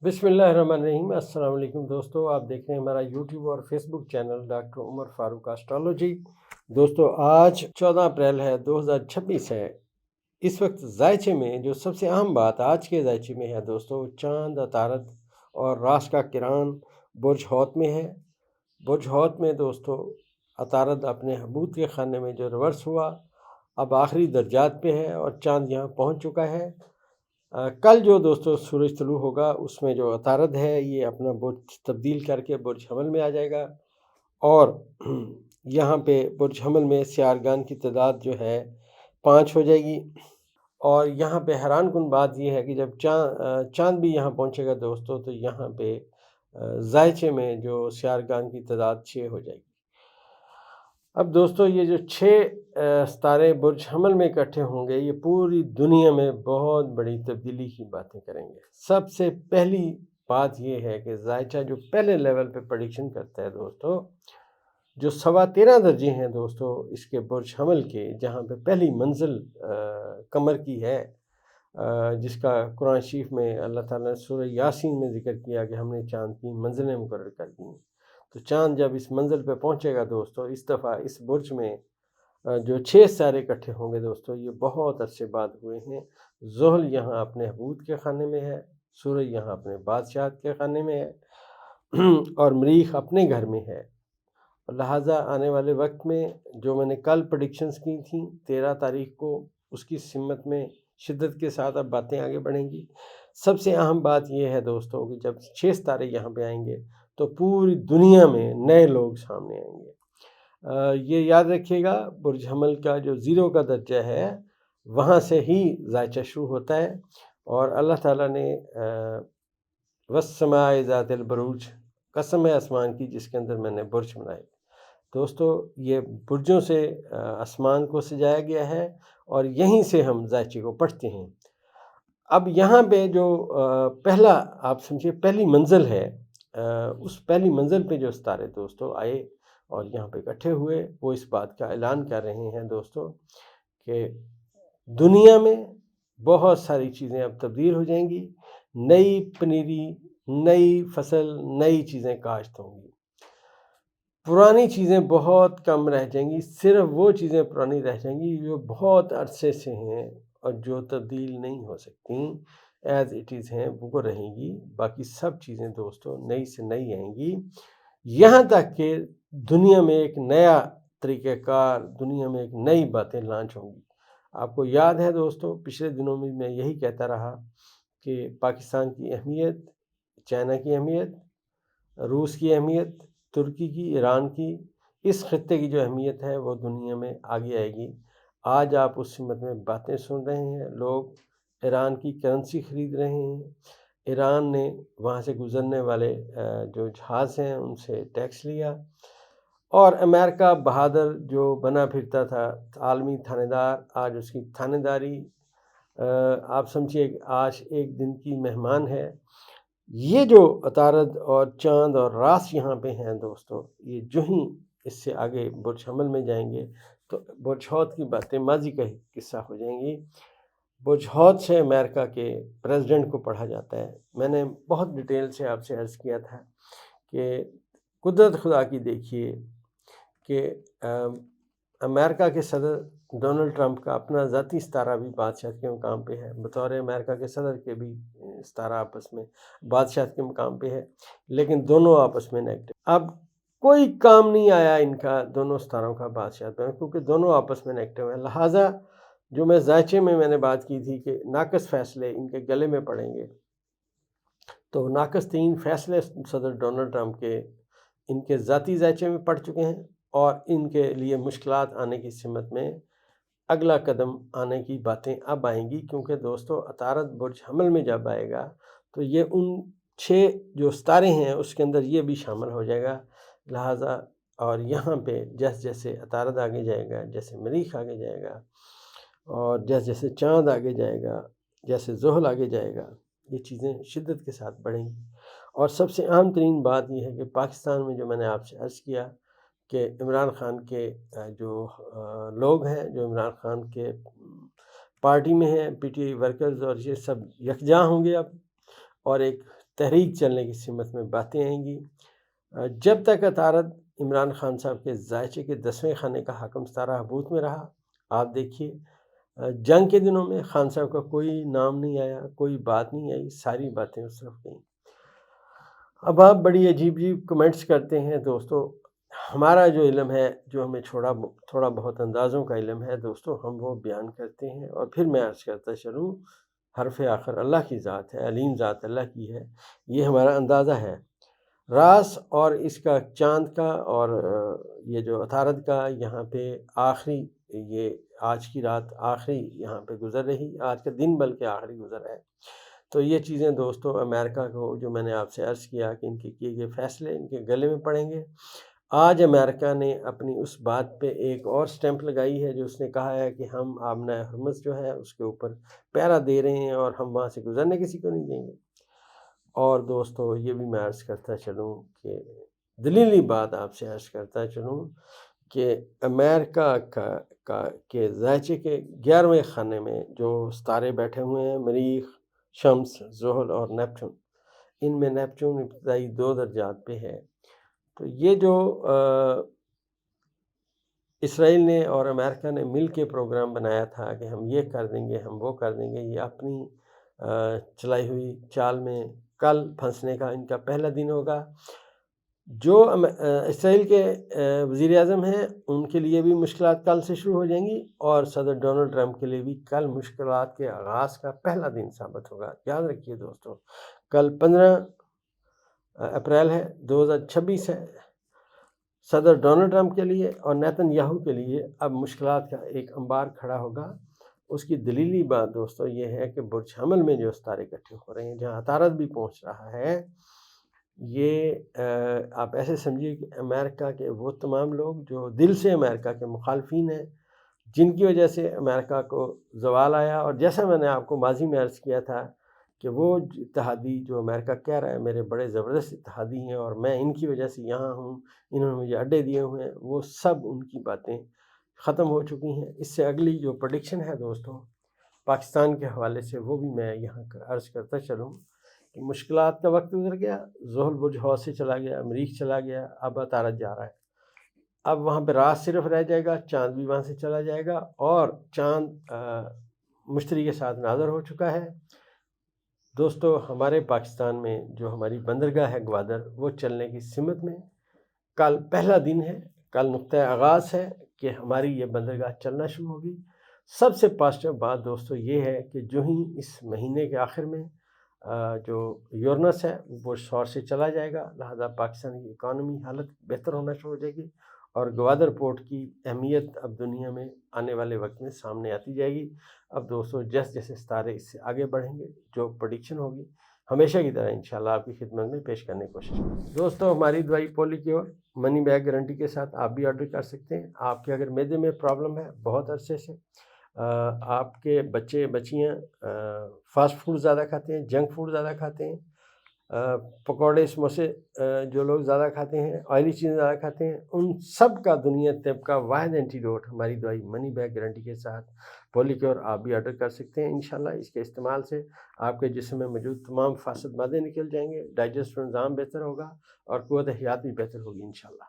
बिस्मिल्लाहिर्रहमानिर्रहीम। अस्सलाम वालेकुम दोस्तों, आप देख रहे हैं हमारा यूट्यूब और Facebook channel doctor Umar Farooq astrology. दोस्तों, आज 14 अप्रैल है, 2026 है। इस वक्त जायचे में जो सबसे अहम बात आज के जायचे में है दोस्तों, चांद, अतारत और रास का किरान बुर्ज हौत में है। बुर्ज हौत में दोस्तों अतारत अपने हबूत के खाने में जो रिवर्स हुआ, अब आखिरी दर्जात पे है और चांद यहाँ पहुँच चुका है। कल जो दोस्तों सूरज तुलू होगा उसमें जो अतारद है ये अपना बुर्ज तब्दील करके बुर्ज हमल में आ जाएगा और यहाँ पे बुर्ज हमल में सियारगान की तादाद जो है 5 हो जाएगी। और यहाँ पे हैरान कुन बात ये है कि जब चाँद भी यहाँ पहुँचेगा दोस्तों, तो यहाँ पे जायचे में जो सियारगान की तादाद 6 हो जाएगी। अब दोस्तों, ये जो 6 सितारे बुर्ज हमल में इकट्ठे होंगे, ये पूरी दुनिया में बहुत बड़ी तब्दीली की बातें करेंगे। सबसे पहली बात ये है कि जायचा जो पहले लेवल पे प्रेडिक्शन करता है दोस्तों, जो 13.25 दर्जे हैं दोस्तों इसके बुर्ज हमल के, जहाँ पे पहली मंजिल कमर की है, जिसका कुरान शरीफ में अल्लाह ताला ने सूरह यासीन में ज़िक्र किया कि हमने चाँद की मंजिलें मुकर्रर कर दी। तो चाँद जब इस मंजिल पे पहुंचेगा दोस्तों, इस दफ़ा इस बुर्ज में जो 6 सितारे इकट्ठे होंगे दोस्तों, ये बहुत अरसे बाद हुए हैं। ज़ुहल यहाँ अपने हबूत के खाने में है, सूरज यहाँ अपने बादशाहत के खाने में है और मरीख अपने घर में है। लिहाजा आने वाले वक्त में जो मैंने कल प्रेडिक्शंस की थी 13 तारीख को, उसकी सिमत में शिद्दत के साथ अब बातें आगे बढ़ेंगी। सबसे अहम बात यह है दोस्तों कि जब 6 सितारे यहाँ पे आएंगे तो पूरी दुनिया में नए लोग सामने आएंगे। ये याद रखिएगा, बुर्ज हमल का जो ज़ीरो का दर्जा है वहाँ से ही जायचा शुरू होता है। और अल्लाह ताला ने वस्समाए ज़ातिल बुरूज, कसम है आसमान की जिसके अंदर मैंने बुर्ज बनाए। दोस्तों, ये बुर्जों से आसमान को सजाया गया है और यहीं से हम जायचे को पढ़ते हैं। अब यहाँ पे जो पहला आप समझिए पहली मंजिल है, उस पहली मंजिल पे जो सितारे दोस्तों आए और यहाँ पे इकट्ठे हुए, वो इस बात का ऐलान कर रहे हैं दोस्तों कि दुनिया में बहुत सारी चीज़ें अब तब्दील हो जाएंगी। नई पनीरी, नई फसल, नई चीज़ें काश्त होंगी। पुरानी चीज़ें बहुत कम रह जाएंगी, सिर्फ वो चीज़ें पुरानी रह जाएंगी जो बहुत अरसे से हैं और जो तब्दील नहीं हो सकती, एज़ इट इज़ हैं वो रहेंगी। बाकी सब चीज़ें दोस्तों नई से नई आएंगी, यहाँ तक कि दुनिया में एक नया तरीक़ेकार, दुनिया में एक नई बातें लॉन्च होंगी। आपको याद है दोस्तों, पिछले दिनों में मैं यही कहता रहा कि पाकिस्तान की अहमियत, चाइना की अहमियत, रूस की अहमियत, तुर्की की, ईरान की, इस खत्ते की जो अहमियत है वो दुनिया में आगे आएगी। आज आप उस सिमत में बातें सुन रहे हैं, लोग ईरान की करेंसी ख़रीद रहे हैं। ईरान ने वहाँ से गुज़रने वाले जो जहाज़ हैं उनसे टैक्स लिया और अमेरिका बहादुर जो बना फिरता था आलमी थानेदार, आज उसकी थानेदारी आप समझिए आज एक दिन की मेहमान है। ये जो अतारद और चाँद और रास यहाँ पे हैं दोस्तों, ये जो ही इससे आगे बुर्ज हमल में जाएंगे तो बुर्ज हौत की बातें माजी का ही किस्सा हो जाएंगी। बुर्ज हौत से अमेरिका के प्रेसिडेंट को पढ़ा जाता है। मैंने बहुत डिटेल से आपसे अर्ज़ किया था कि कुदरत खुदा की देखिए कि अमेरिका के सदर डोनाल्ड ट्रंप का अपना ज़ाती सितारा भी बादशाह के मुकाम पे है, बतौर अमेरिका के सदर के भी सितारा आपस में बादशाह के मुकाम पे है, लेकिन दोनों आपस में नेगेटिव। अब कोई काम नहीं आया इनका दोनों सितारों का बादशाह पे, क्योंकि दोनों आपस में नेगेटिव हैं। लिहाजा जो मैं जायचे में मैंने बात की थी कि नाकस फ़ैसले इनके गले में पड़ेंगे, तो नाकस 3 फ़ैसले सदर डोनाल्ड ट्रंप के इनके ज़ाती जायचे में पड़ चुके हैं और इनके लिए मुश्किलात आने की सिमत में अगला कदम आने की बातें अब आएंगी। क्योंकि दोस्तों अतारद बुर्ज हमल में जब आएगा तो ये उन 6 जो सितारे हैं उसके अंदर ये भी शामिल हो जाएगा। लिहाजा और यहाँ पे जैसे जैसे अतारद आगे जाएगा, जैसे मरीख आगे जाएगा और जैसे जैसे चाँद आगे जाएगा, जैसे ज़ुहल आगे जाएगा, ये चीज़ें शिद्दत के साथ बढ़ेंगी। और सबसे अहम तरीन बात यह है कि पाकिस्तान में जो मैंने आपसे अर्ज़ किया कि इमरान ख़ान के जो लोग हैं, जो इमरान ख़ान के पार्टी में हैं, पीटीआई वर्कर्स, और ये सब यकजा होंगे अब और एक تحریک چلنے کی سمت میں باتیں آئیں گی۔ جب تک عطارد عمران خان صاحب کے ذائچے کے 10ویں خانے کا حاکم ستارہ حبوط میں رہا، آپ دیکھیے جنگ کے دنوں میں خان صاحب کا کوئی نام نہیں آیا، کوئی بات نہیں آئی، ساری باتیں اس طرف گئیں۔ اب آپ بڑی عجیب کمنٹس کرتے ہیں دوستو، ہمارا جو علم ہے، جو ہمیں تھوڑا بہت اندازوں کا علم ہے دوستو، ہم وہ بیان کرتے ہیں، اور پھر میں عرض کرتا چلوں حرف آخر اللہ کی ذات ہے، علیم ذات اللہ کی ہے، یہ ہمارا اندازہ ہے۔ راس اور اس کا چاند کا اور یہ جو عطارد کا یہاں پہ آخری، یہ آج کی رات آخری یہاں پہ گزر رہی، آج کا دن بلکہ آخری گزر ہے۔ تو یہ چیزیں دوستو امریکہ کو، جو میں نے آپ سے عرض کیا کہ ان کے کیے گئے فیصلے ان کے گلے میں پڑیں گے۔ آج امریکہ نے اپنی اس بات پہ ایک اور سٹیمپ لگائی ہے، جو اس نے کہا ہے کہ ہم آمنہ حرمز جو ہے اس کے اوپر پہرا دے رہے ہیں اور ہم وہاں سے گزرنے کسی کو نہیں دیں گے۔ اور دوستو یہ بھی میں عرض کرتا چلوں کہ دلیلی بات آپ سے عرض کرتا چلوں کہ امریکہ کے ذائچے کے 11ویں خانے میں جو ستارے بیٹھے ہوئے ہیں، مریخ، شمس، زحل اور نیپچون، ان میں نیپچون ابتدائی 2 درجات پہ ہے۔ تو یہ جو اسرائیل نے اور امریکہ نے مل کے پروگرام بنایا تھا کہ ہم یہ کر دیں گے، ہم وہ کر دیں گے، یہ اپنی چلائی ہوئی چال میں کل پھنسنے کا ان کا پہلا دن ہوگا۔ جو اسرائیل کے وزیر اعظم ہیں ان کے لیے بھی مشکلات کل سے شروع ہو جائیں گی، اور صدر ڈونلڈ ٹرمپ کے لیے بھی کل مشکلات کے آغاز کا پہلا دن ثابت ہوگا۔ یاد رکھیے دوستو، کل 15 اپریل ہے، 2026 ہے۔ صدر ڈونلڈ ٹرمپ کے لیے اور نیتن یاہو کے لیے اب مشکلات کا ایک انبار کھڑا ہوگا۔ اس کی دلیلی بات دوستو یہ ہے کہ برج حمل میں جو ستارے اکٹھے ہو رہے ہیں، جہاں عطارد بھی پہنچ رہا ہے، یہ آپ ایسے سمجھیے کہ امریکہ کے وہ تمام لوگ جو دل سے امریکہ کے مخالفین ہیں، جن کی وجہ سے امریکہ کو زوال آیا، اور جیسا میں نے آپ کو ماضی میں عرض کیا تھا کہ وہ اتحادی جو امریکہ کہہ رہا ہے میرے بڑے زبردست اتحادی ہیں اور میں ان کی وجہ سے یہاں ہوں، انہوں نے مجھے اڈے دیے ہوئے ہیں، وہ سب ان کی باتیں ختم ہو چکی ہیں۔ اس سے اگلی جو پریڈکشن ہے دوستو پاکستان کے حوالے سے، وہ بھی میں یہاں عرض کرتا چلوں کہ مشکلات کا وقت گزر گیا، زحل برج حوض سے چلا گیا، مریخ چلا گیا، اب عطارد جا رہا ہے۔ اب وہاں پہ رات صرف رہ جائے گا، چاند بھی وہاں سے چلا جائے گا، اور چاند مشتری کے ساتھ ناظر ہو چکا ہے۔ دوستو ہمارے پاکستان میں جو ہماری بندرگاہ ہے گوادر، وہ چلنے کی سمت میں، کل پہلا دن ہے، کل نقطہ آغاز ہے کہ ہماری یہ بندرگاہ چلنا شروع ہوگی۔ سب سے پازیٹیو بات دوستو یہ ہے کہ جو ہی اس مہینے کے آخر میں جو یورنس ہے وہ شور سے چلا جائے گا، لہذا پاکستان کی اکانومی حالت بہتر ہونا شروع ہو جائے گی، اور گوادر پورٹ کی اہمیت اب دنیا میں آنے والے وقت میں سامنے آتی جائے گی۔ اب دوستو جیسے جیسے ستارے اس سے آگے بڑھیں گے، جو پریڈکشن ہوگی ہمیشہ کی طرح انشاءاللہ آپ کی خدمت میں پیش کرنے کی کوشش کریں گے۔ دوستو ہماری دوائی پولی کیور منی بیک گارنٹی کے ساتھ آپ بھی آرڈر کر سکتے ہیں۔ آپ کے اگر معدے میں پرابلم ہے بہت عرصے سے، آپ کے بچے بچیاں فاسٹ فوڈ زیادہ کھاتے ہیں، جنک فوڈ زیادہ کھاتے ہیں، پکوڑے سموسے جو لوگ زیادہ کھاتے ہیں، آئلی چیزیں زیادہ کھاتے ہیں، ان سب کا دنیا طب کا واحد اینٹیڈوٹ ہماری دوائی منی بیک گارنٹی کے ساتھ پولی کیور آپ بھی آرڈر کر سکتے ہیں۔ انشاءاللہ اس کے استعمال سے آپ کے جسم میں موجود تمام فاسد مادے نکل جائیں گے، ڈائجسٹو نظام بہتر ہوگا، اور قوت حیات بھی بہتر ہوگی انشاءاللہ۔